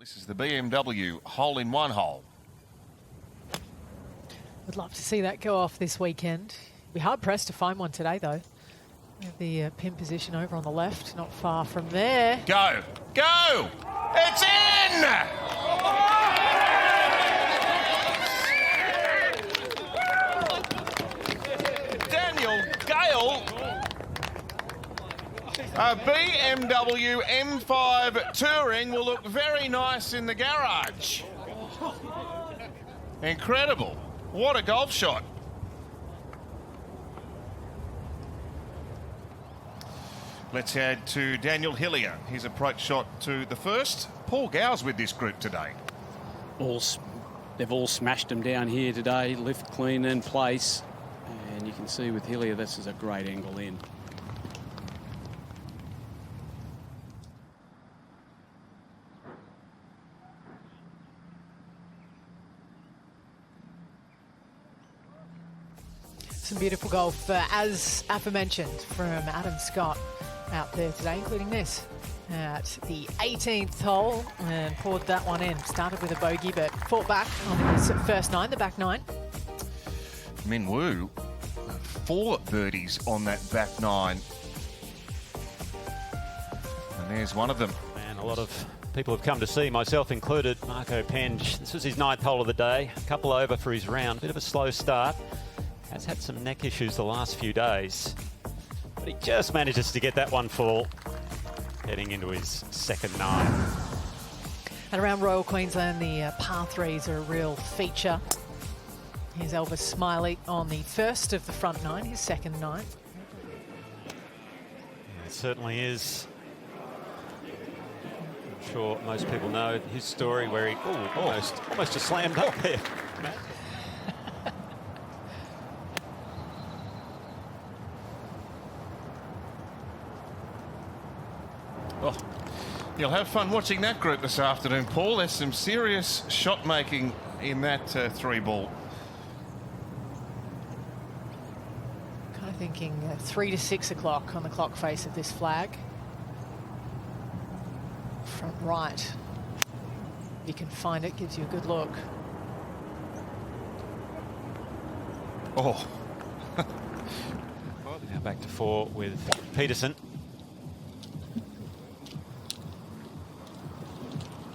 This is the BMW hole-in-one hole. Would love to see that go off this weekend. Be hard pressed to find one today, though. We have the pin position over on the left, not far from there. Go! Go! It's in! Daniel Gale. A BMW M5 Touring will look very nice in the garage. Incredible. What a golf shot. Let's head to Daniel Hillier. His approach shot to the first. Paul Gow's with this group today. They've all smashed them down here today. Lift clean in place. And you can see with Hillier, this is a great angle in. Some beautiful golf, as aforementioned, from Adam Scott out there today, including this at the 18th hole, and poured that one in. Started with a bogey, but fought back on his first nine, the back nine. Min Woo, 4 birdies on that back nine. And there's one of them. And a lot of people have come to see, myself included, Marco Penge. This was his 9th hole of the day, a couple over for his round. Bit of a slow start. Has had some neck issues the last few days, but he just manages to get that one full, heading into his second 9. And around Royal Queensland, the par threes are a real feature. Here's Elvis Smiley on the first of the front 9, his second 9. Yeah, it certainly is. I'm sure most people know his story where he almost just slammed up there. Oh, you'll have fun watching that group this afternoon, Paul. There's some serious shot making in that 3-ball. Kind of thinking 3 to 6 o'clock on the clock face of this flag. Front right. If you can find it, gives you a good look. Oh. Now back to 4 with Peterson.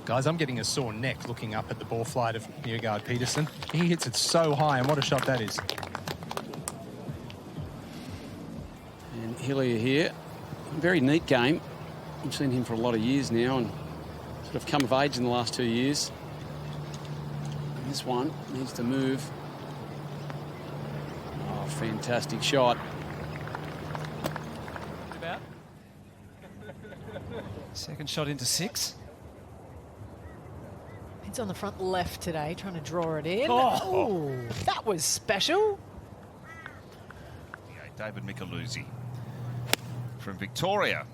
Guys, I'm getting a sore neck looking up at the ball flight of Newgard Peterson. He hits it so high, and what a shot that is. And Hillier here. Very neat game. I've seen him for a lot of years now and sort of come of age in the last 2 years. And this one needs to move. Oh, fantastic shot. Second shot into 6. It's on the front left today, trying to draw it in. Oh. Ooh, that was special. Yeah, David Micheluzzi from Victoria.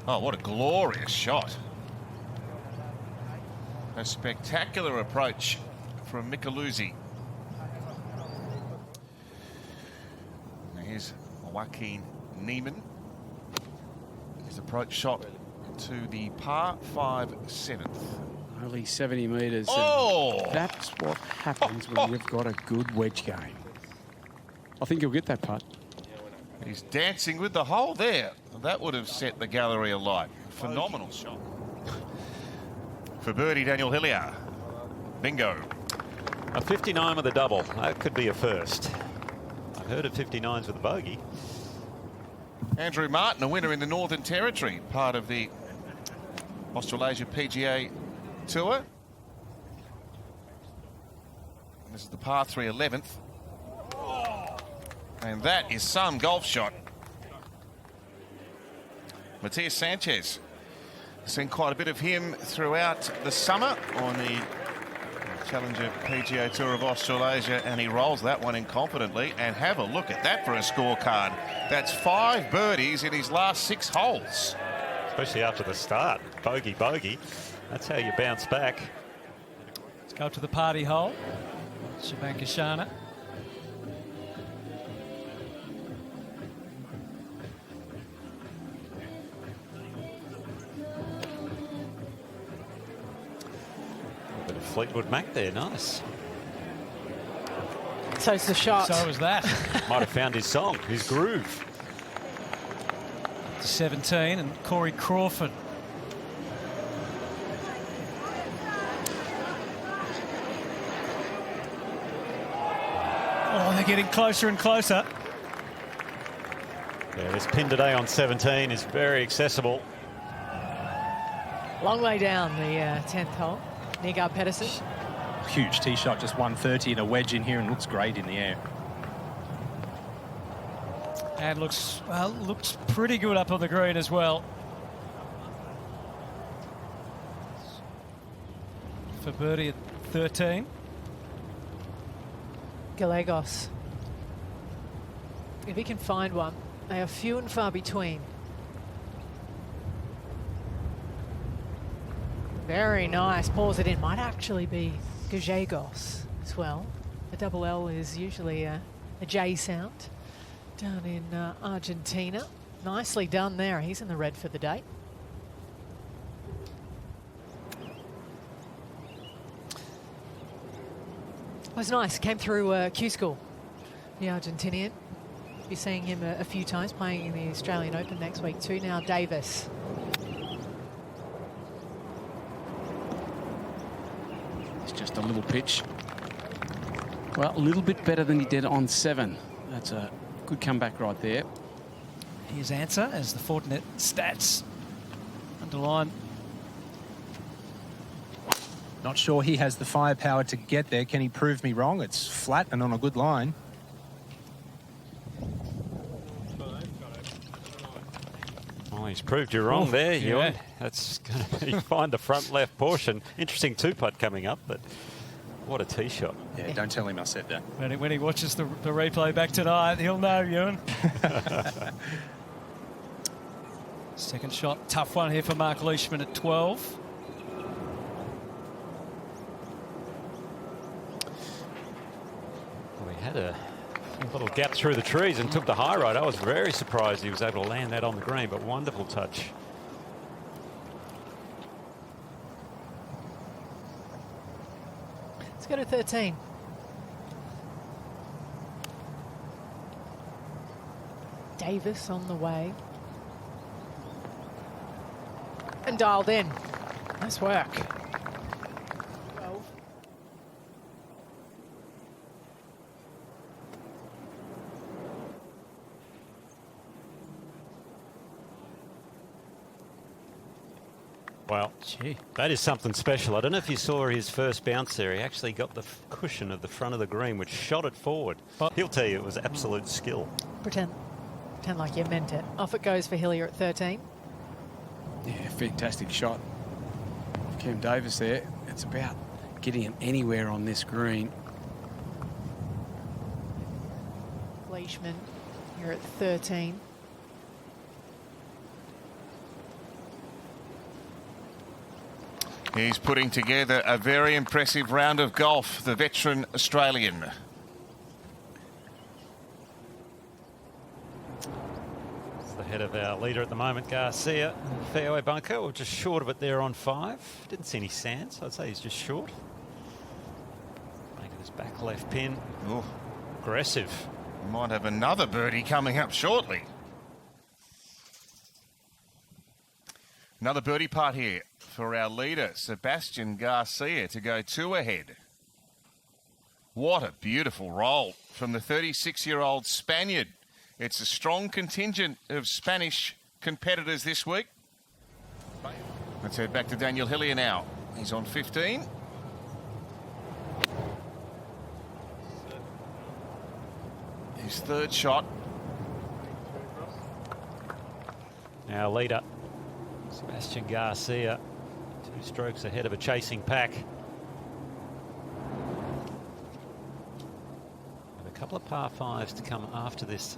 Oh, what a glorious shot. A spectacular approach from Micheluzzi. Here's Joaquin Neiman. His approach shot to the par 5 7th. Only 70 metres. Oh! That's what happens when you've got a good wedge game. I think you'll get that putt. He's dancing with the hole there. That would have set the gallery alight. Phenomenal shot. For birdie, Daniel Hillier. Bingo. A 59 with a double. That could be a first. I've heard of 59s with a bogey. Andrew Martin, a winner in the Northern Territory, part of the Australian PGA Tour. And this is the par 3 11th. And that is some golf shot. Matias Sanchez. Seen quite a bit of him throughout the summer on the Challenger PGA Tour of Australasia, and he rolls that one in confidently. And have a look at that for a scorecard. That's 5 birdies in his last 6 holes. Especially after the start. Bogey, bogey. That's how you bounce back. Let's go to the party hole. Shabankashana. Fleetwood Mac there, nice. So's the shot. So was that. Might have found his song, his groove. 17 and Corey Crawford. Oh, they're getting closer and closer. Yeah, this pin today on 17 is very accessible. Long way down the 10th hole. Nygaard Pedersen. Huge tee shot, just 130 and a wedge in here, and looks great in the air. And looks pretty good up on the green as well. For birdie at 13. Gallegos. If he can find one, they are few and far between. Very nice. Pours it in. Might actually be Gallegos as well. The double L is usually a J sound down in Argentina. Nicely done there. He's in the red for the day. It was nice. Came through Q School, the Argentinian. Be seeing him a few times, playing in the Australian Open next week too. Now Davis. It's just a little pitch. Well, a little bit better than he did on 7. That's a good comeback right there. His answer as the Fortinet stats underline. Not sure he has the firepower to get there. Can he prove me wrong? It's flat and on a good line. Well, he's proved you wrong there, Ewan. That's going to be find the front left portion. Interesting two-putt coming up, but what a tee shot. Yeah, don't tell him I said that. When he watches the replay back tonight, he'll know, Ewan. Second shot, tough one here for Mark Leishman at 12. Well, he had a little gap through the trees and took the high road. I was very surprised he was able to land that on the green, but wonderful touch. Let's go to 13. Davis on the way. And dialed in. Nice work. 12. Well, gee, that is something special. I don't know if you saw his first bounce there. He actually got the cushion of the front of the green, which shot it forward. He'll tell you it was absolute skill. Pretend like you meant it. Off it goes for Hillier at 13. Yeah, fantastic shot. Cam Davis there. It's about getting him anywhere on this green. Leishman here at 13. He's putting together a very impressive round of golf, the veteran Australian. It's the head of our leader at the moment, Garcia. Fairway bunker, or just short of it there on 5. Didn't see any sand, so I'd say he's just short. Making his back left pin. Ooh. Aggressive. Might have another birdie coming up shortly. Another birdie putt here for our leader, Sebastian Garcia, to go 2 ahead. What a beautiful roll from the 36-year-old Spaniard. It's a strong contingent of Spanish competitors this week. Let's head back to Daniel Hillier now. He's on 15. His third shot. Our leader, Sebastian Garcia, 2 strokes ahead of a chasing pack. With a couple of par 5s to come after this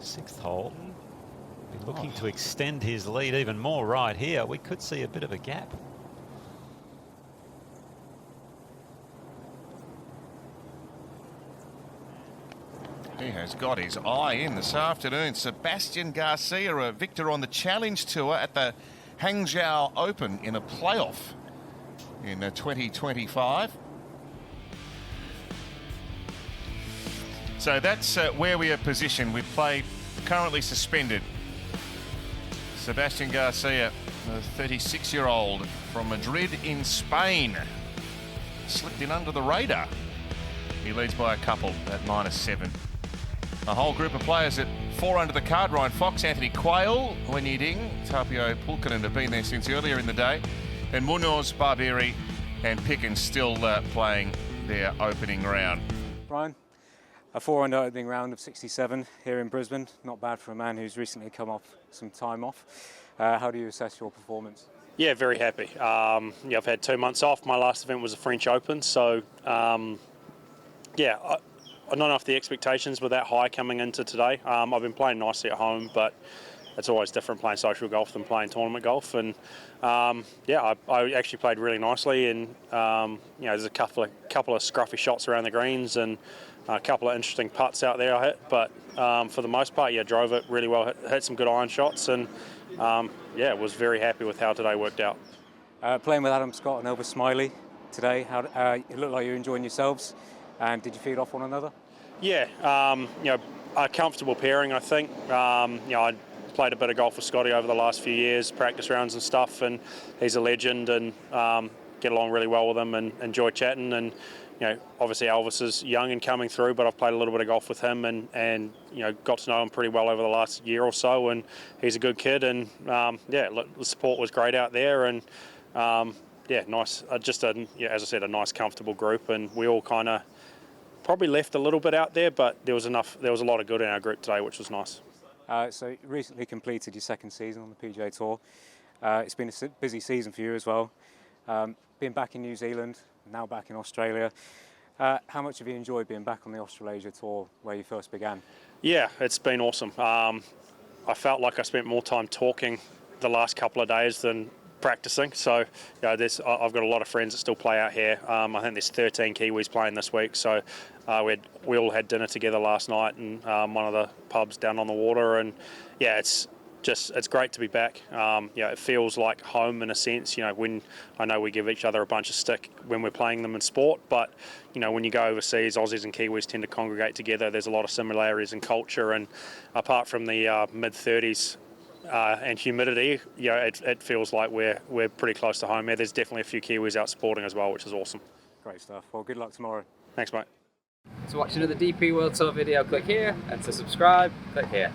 6th hole. Be looking to extend his lead even more right here. We could see a bit of a gap. He has got his eye in this afternoon. Sebastian Garcia, a victor on the Challenge Tour at the Hangzhou Open in a playoff in 2025. So that's where we are positioned. We play currently suspended. Sebastian Garcia, the 36-year-old from Madrid in Spain, slipped in under the radar. He leads by a couple at -7. A whole group of players at 4 under the card. Ryan Fox, Anthony Quayle, Wenyi Ding, Tapio Pulkkinen have been there since earlier in the day. And Munoz, Barbieri and Pickens still playing their opening round. Brian, a 4 under opening round of 67 here in Brisbane. Not bad for a man who's recently come off some time off. How do you assess your performance? Yeah, very happy. Yeah, I've had 2 months off. My last event was a French Open, so yeah, I don't know if the expectations were that high coming into today. I've been playing nicely at home, but it's always different playing social golf than playing tournament golf. And yeah, I actually played really nicely. And you know, there's a couple of scruffy shots around the greens and a couple of interesting putts out there I hit. But for the most part, yeah, drove it really well. Hit some good iron shots, and yeah, was very happy with how today worked out. Playing with Adam Scott and Elvis Smiley today, it looked like you were enjoying yourselves. And did you feed off one another? Yeah, you know, a comfortable pairing, I think. You know, I played a bit of golf with Scotty over the last few years, practice rounds and stuff, and he's a legend, and get along really well with him and enjoy chatting. And you know, obviously Elvis is young and coming through, but I've played a little bit of golf with him, and you know, got to know him pretty well over the last year or so. And he's a good kid, and yeah, the support was great out there, and yeah, nice. Just yeah, as I said, a nice, comfortable group, and we all kind of probably left a little bit out there, but there was enough. There was a lot of good in our group today, which was nice. So you recently completed your second season on the PGA Tour. It's been a busy season for you as well. Being back in New Zealand, now back in Australia. How much have you enjoyed being back on the Australasia Tour where you first began? Yeah, it's been awesome. I felt like I spent more time talking the last couple of days than practicing. So, you know, I've got a lot of friends that still play out here. I think there's 13 Kiwis playing this week. So we all had dinner together last night in one of the pubs down on the water. And yeah, it's great to be back. Yeah, it feels like home in a sense. You know, when I know we give each other a bunch of stick when we're playing them in sport, but you know, when you go overseas, Aussies and Kiwis tend to congregate together. There's a lot of similarities in culture, and apart from the mid-30s and humidity, you know, it feels like we're pretty close to home here. There's definitely a few Kiwis out sporting as well, which is awesome. Great stuff. Well, good luck tomorrow. Thanks, mate. To watch another DP World Tour video, click here, and to subscribe, click here.